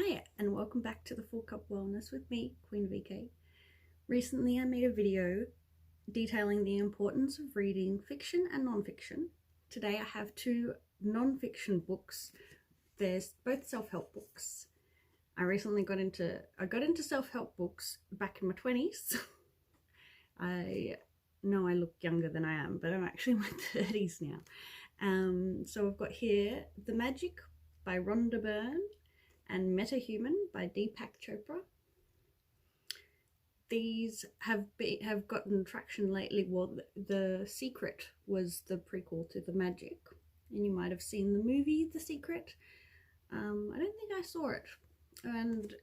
Hi, and welcome back to the Full Cup Wellness with me, Queen VK. Recently I made a video detailing the importance of reading fiction and non-fiction. Today I have two non-fiction books. There's both self-help books. I got into self-help books back in my 20s. I know I look younger than I am, but I'm actually in my 30s now. So I've got here The Magic by Rhonda Byrne and Metahuman by Deepak Chopra. These have gotten traction lately. Well, The Secret was the prequel to The Magic, and you might have seen the movie The Secret. I don't think I saw it, and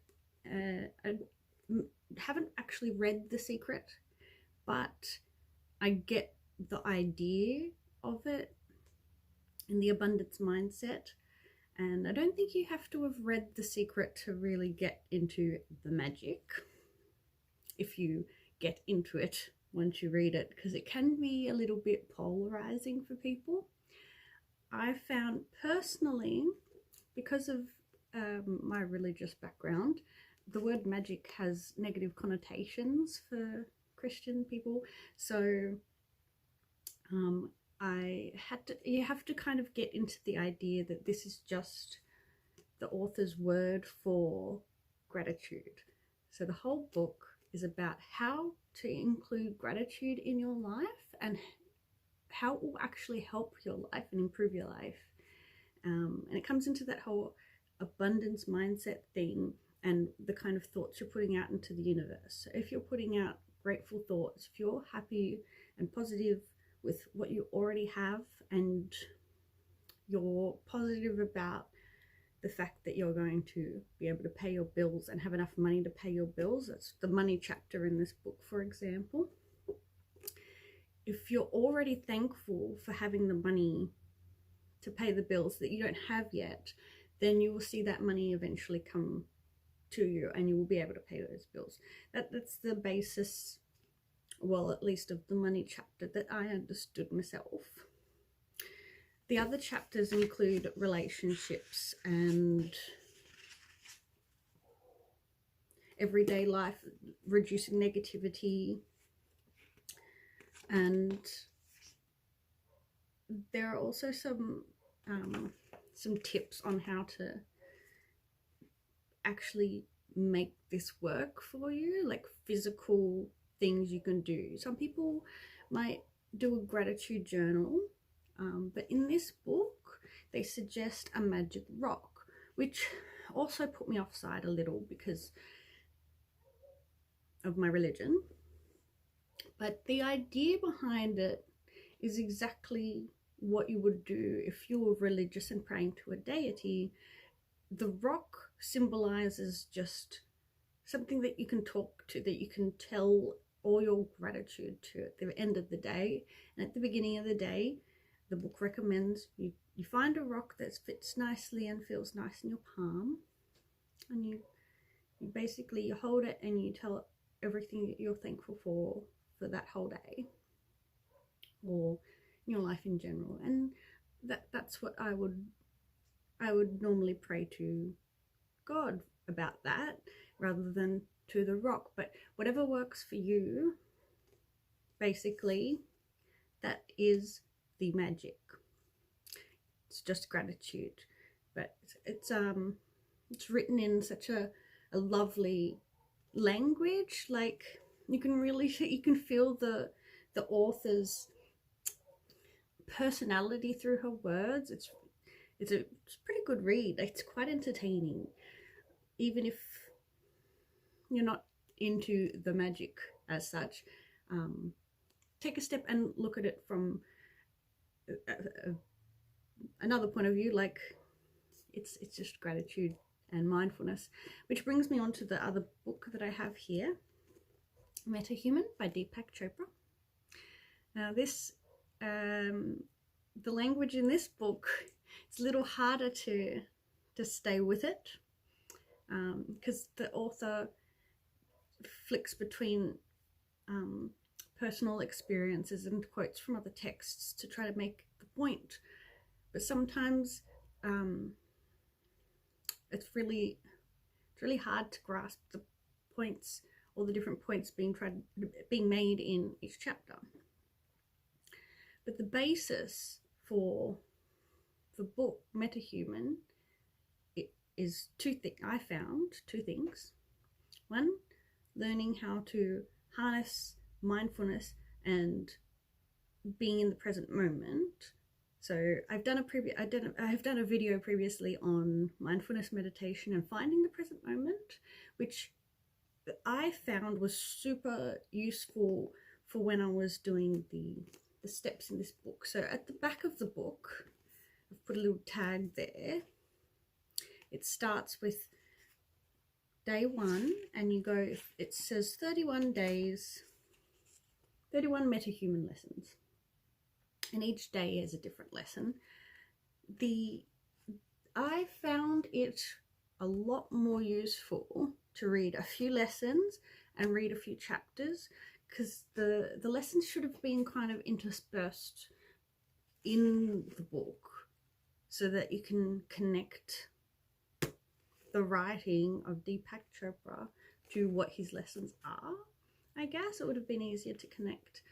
I haven't actually read The Secret, but I get the idea of it and the abundance mindset. And I don't think you have to have read The Secret to really get into the magic, if you get into it once you read it, because it can be a little bit polarizing for people. I found personally, because of my religious background, the word magic has negative connotations for Christian people. So you have to kind of get into the idea that this is just the author's word for gratitude. So the whole book is about how to include gratitude in your life and how it will actually help your life and improve your life. And it comes into that whole abundance mindset thing and the kind of thoughts you're putting out into the universe. So if you're putting out grateful thoughts, if you're happy and positive with what you already have, and you're positive about the fact that you're going to be able to pay your bills and have enough money to pay your bills. That's the money chapter in this book, for example. If you're already thankful for having the money to pay the bills that you don't have yet, then you will see that money eventually come to you and you will be able to pay those bills. That's the basis, well, at least of the money chapter that I understood myself. The other chapters include relationships and everyday life, reducing negativity, and there are also some tips on how to actually make this work for you, like physical things you can do. Some people might do a gratitude journal, but in this book they suggest a magic rock, which also put me offside a little because of my religion. But the idea behind it is exactly what you would do if you were religious and praying to a deity. The rock symbolizes just something that you can talk to, that you can tell all your gratitude to at the end of the day. And at the beginning of the day, the book recommends you find a rock that fits nicely and feels nice in your palm, and you basically hold it and you tell it everything that you're thankful for that whole day, or your life in general. And that's what I would normally pray to God about that, rather than to the rock. But whatever works for you, basically, that is the magic. It's just gratitude, but it's written in such a lovely language. Like you can feel the author's personality through her words. It's a pretty good read. It's quite entertaining, even if you're not into the magic as such. Take a step and look at it from another point of view, like it's just gratitude and mindfulness. Which brings me on to the other book that I have here, Metahuman by Deepak Chopra. Now this, the language in this book, it's a little harder to stay with it, because the author flicks between personal experiences and quotes from other texts to try to make the point. But sometimes it's really It's really hard to grasp the points, all the different points being made in each chapter. But the basis for the book Metahuman is I found two things. One, learning how to harness mindfulness and being in the present moment. So I've done a video previously on mindfulness meditation and finding the present moment, which I found was super useful for when I was doing the steps in this book. So at the back of the book, I've put a little tag there. It starts with day 1, and you go, it says 31 days, 31 metahuman lessons, and each day is a different lesson. I found it a lot more useful to read a few lessons and read a few chapters, because the lessons should have been kind of interspersed in the book so that you can connect the writing of Deepak Chopra to what his lessons are. I guess it would have been easier to connect.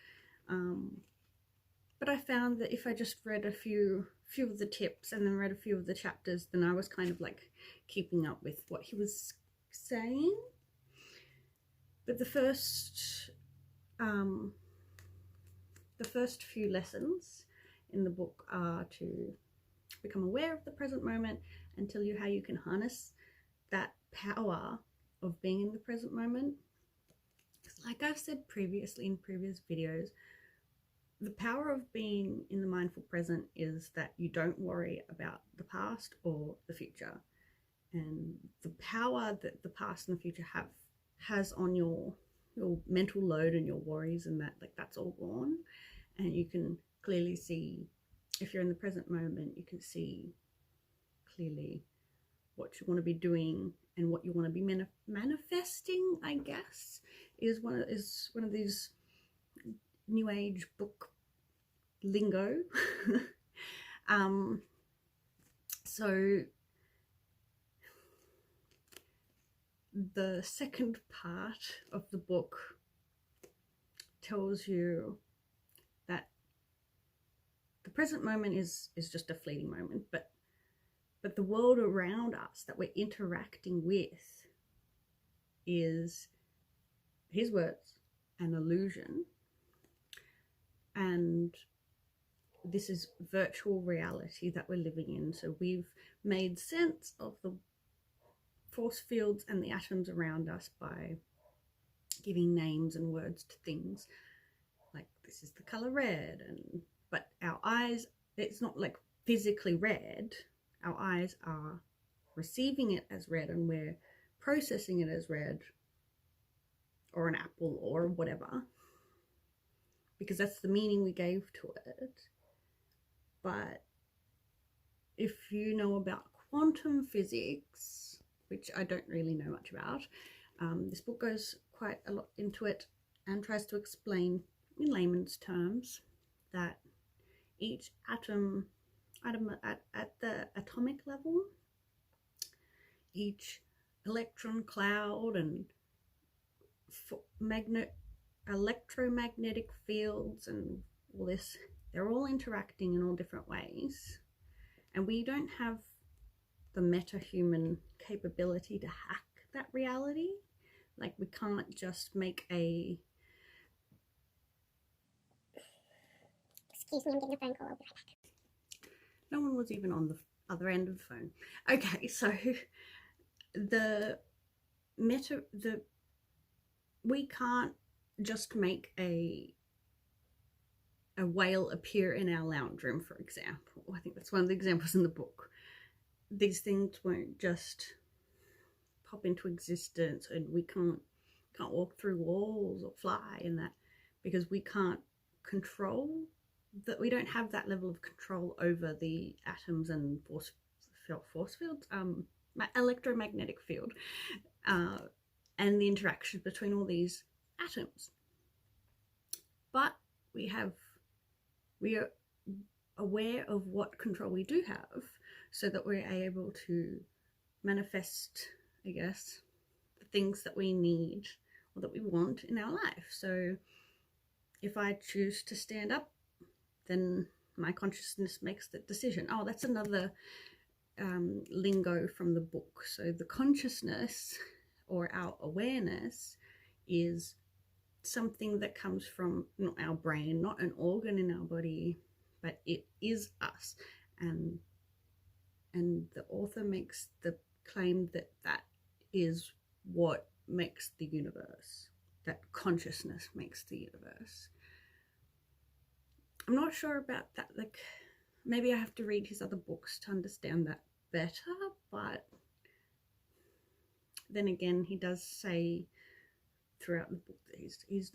But I found that if I just read a few of the tips and then read a few of the chapters, then I was kind of like keeping up with what he was saying. But the first few lessons in the book are to become aware of the present moment and tell you how you can harness that power of being in the present moment. Like I've said previously in previous videos, the power of being in the mindful present is that you don't worry about the past or the future, and the power that the past and the future has on your mental load and your worries, and that's all gone. And you can clearly see, if you're in the present moment, you can see clearly what you want to be doing and what you want to be manifesting, I guess, is one of these new age book lingo. So the second part of the book tells you that the present moment is just a fleeting moment, but the world around us that we're interacting with is, his words, an illusion. And this is virtual reality that we're living in. So we've made sense of the force fields and the atoms around us by giving names and words to things. Like, this is the color red, but our eyes, it's not like physically red. Our eyes are receiving it as red, and we're processing it as red, or an apple, or whatever, because that's the meaning we gave to it. But if you know about quantum physics, which I don't really know much about, this book goes quite a lot into it and tries to explain in layman's terms that each atom at the atomic level, each electron cloud and electromagnetic fields and all this, they're all interacting in all different ways, and we don't have the metahuman capability to hack that reality. Like, we can't just make a... Excuse me, I'm getting a phone call, I'll be right back. No one was even on the other end of the phone. Okay, so we can't just make a whale appear in our lounge room, for example. I think that's one of the examples in the book. These things won't just pop into existence, and we can't walk through walls or fly in that, because we can't control that. We don't have that level of control over the atoms and force fields, electromagnetic field, and the interaction between all these atoms. But we are aware of what control we do have, so that we're able to manifest I guess, the things that we need or that we want in our life. So if I choose to stand up, then my consciousness makes that decision. Oh, that's another lingo from the book. So the consciousness, or our awareness, is something that comes from not our brain, not an organ in our body, but it is us. And the author makes the claim that that is what makes the universe, that consciousness makes the universe. I'm not sure about that. Like, maybe I have to read his other books to understand that better, but then again, he does say throughout the book that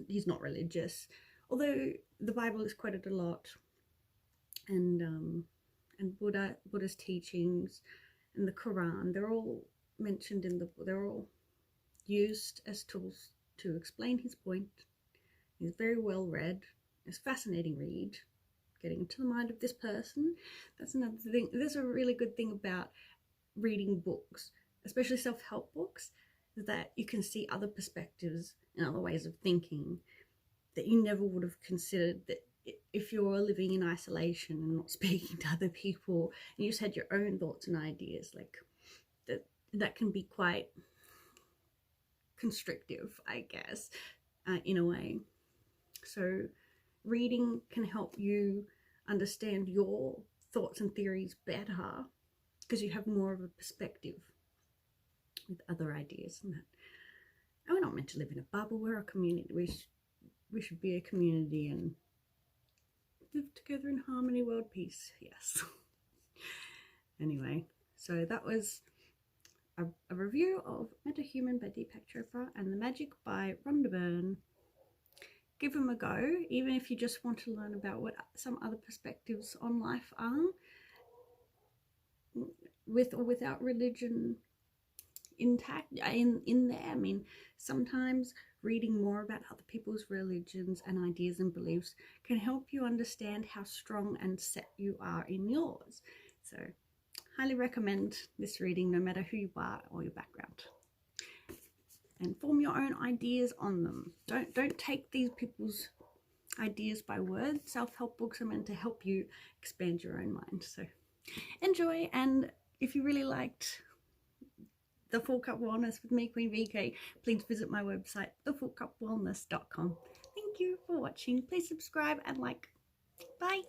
he's not religious, although the Bible is quoted a lot, and Buddha's teachings and the Quran, they're all mentioned in the book. They're all used as tools to explain his point. He's very well read. It's a fascinating read, getting into the mind of this person. That's another thing. There's a really good thing about reading books, especially self-help books, is that you can see other perspectives and other ways of thinking that you never would have considered. That if you're living in isolation and not speaking to other people, and you just had your own thoughts and ideas, like that can be quite constrictive, I guess, in a way. So reading can help you understand your thoughts and theories better, because you have more of a perspective with other ideas and that. And we're not meant to live in a bubble. We're a community. We should be a community and live together in harmony, world peace. Yes. Anyway, so that was a review of Metahuman by Deepak Chopra and The Magic by Rhonda Byrne. Give them a go, even if you just want to learn about what some other perspectives on life are, with or without religion intact in there. I mean, sometimes reading more about other people's religions and ideas and beliefs can help you understand how strong and set you are in yours. So highly recommend this reading, no matter who you are or your background, and form your own ideas on them. Don't take these people's ideas by word. Self-help books are meant to help you expand your own mind. So enjoy, and if you really liked The Full Cup Wellness with me, Queen VK, please visit my website, thefullcupwellness.com. Thank you for watching. Please subscribe and like. Bye.